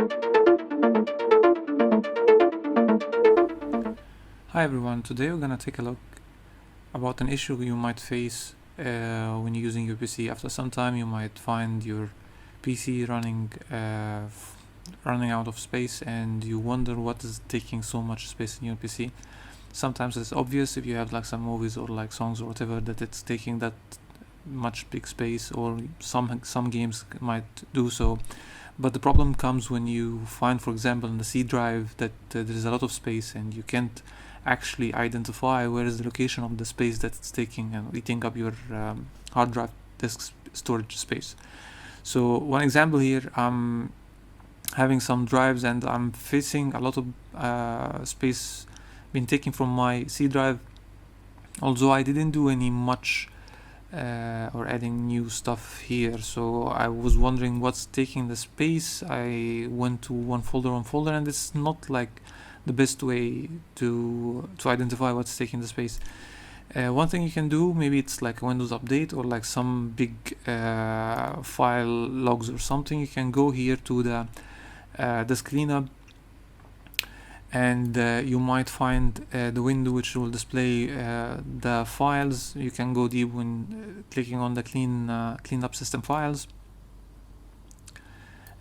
Hi everyone, today we're gonna take a look about an issue you might face when you're using your PC. After some time you might find your PC running out of space and you wonder what is taking so much space in your PC. Sometimes it's obvious if you have like some movies or like songs or whatever that it's taking that much big space, or some games might do so. But the problem comes when you find, for example, in the C drive that there is a lot of space and you can't actually identify where is the location of the space that it's taking and eating up your hard drive disk storage space. So one example here, I'm having some drives and I'm facing a lot of space being taken from my C drive, although I didn't do any much or adding new stuff here. So I was wondering what's taking the space. I went to one folder, and it's not like the best way to identify what's taking the space. One thing you can do, maybe it's like a Windows update or like some big file logs or something. You can go here to the disk cleanup, and you might find the window which will display the files. You can go deep when clicking on the clean up system files,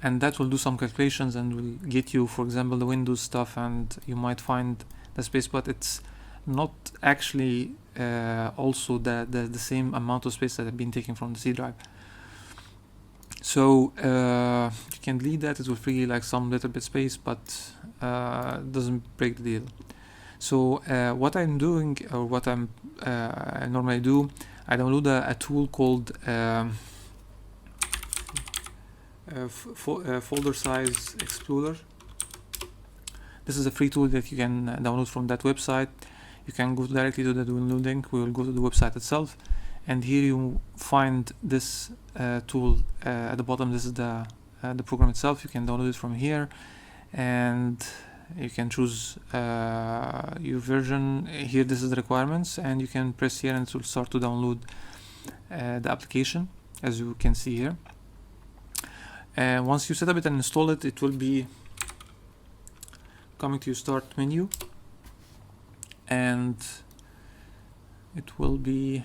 and that will do some calculations and will get you, for example, the Windows stuff, and you might find the space, but it's not actually also the same amount of space that have been taken from the C drive. So you can delete that. It will free like some little bit space, but doesn't break the deal. So what I'm doing, or what I normally do, I download a tool called Folder Size Explorer. This is a free tool that you can download from that website. You can go directly to the download link. We will go to the website itself, and here you find this tool at the bottom. This is the program itself. You can download it from here, and you can choose your version. Here, this is the requirements, and you can press here and it will start to download the application, as you can see here. Once you set up it and install it, it will be coming to your start menu, and it will be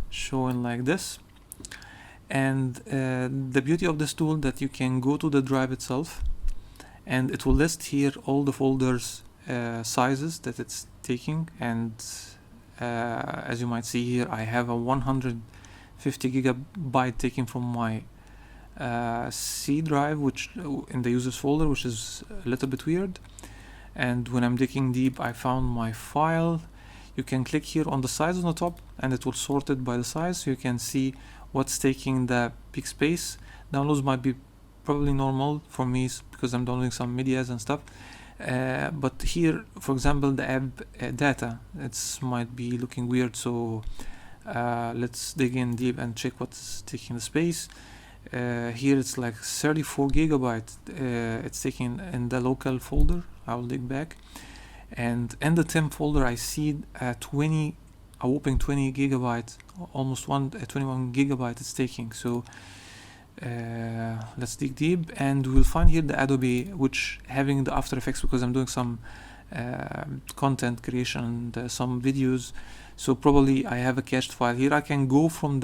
showing like this. And the beauty of this tool that you can go to the drive itself, and it will list here all the folders sizes that it's taking. And as you might see here, I have a 150 gigabyte taken from my C drive, which in the users folder, which is a little bit weird. And when I'm digging deep, I found my file. You can click here on the size on the top, and it will sort it by the size, so you can see what's taking the big space. Downloads might be probably normal for me because I'm downloading some medias and stuff. But here, for example, the app data, it might be looking weird. So let's dig in deep and check what's taking the space. Here it's like 34 gigabytes. It's taking in the local folder. I'll dig back, and in the temp folder I see a whopping 20 gigabytes, almost 21 gigabytes it's taking. So let's dig deep, and we'll find here the Adobe, which having the After Effects, because I'm doing some content creation and some videos. So probably I have a cached file here. I can go from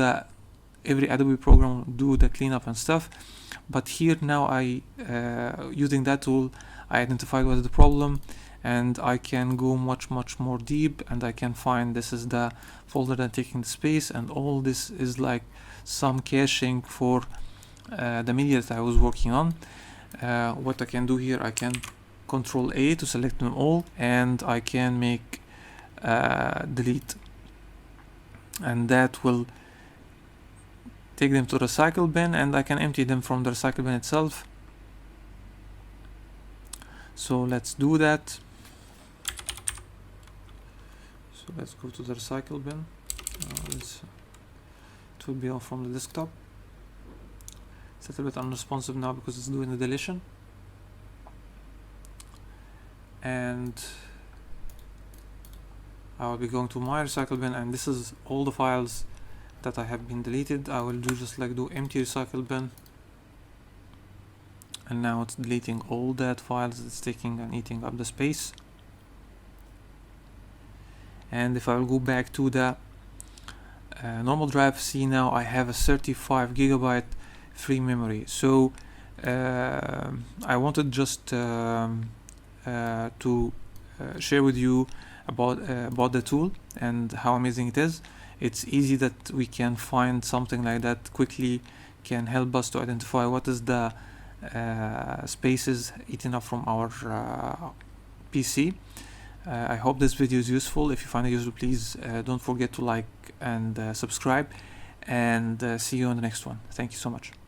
every Adobe program, do the cleanup and stuff, but here now I using that tool, I identified what is the problem, and I can go much more deep, and I can find this is the folder that taking the space, and all this is like some caching for the media that I was working on. What I can do here, I can Control A to select them all, and I can make delete, and that will take them to the recycle bin, and I can empty them from the recycle bin itself. So let's do that. So let's go to the recycle bin. It will be all from the desktop. It's a little bit unresponsive now because it's doing the deletion. And I will be going to my recycle bin, and this is all the files that I have been deleted. I will do just like do empty recycle bin, and now it's deleting all that files. It's taking and eating up the space. And if I will go back to the normal drive, see now I have a 35 gigabyte free memory. So I wanted just to share with you about the tool and how amazing it is. It's easy that we can find something like that quickly, can help us to identify what is the spaces eaten up from our PC. I hope this video is useful. If you find it useful, please don't forget to like and subscribe, and see you on the next one. Thank you so much.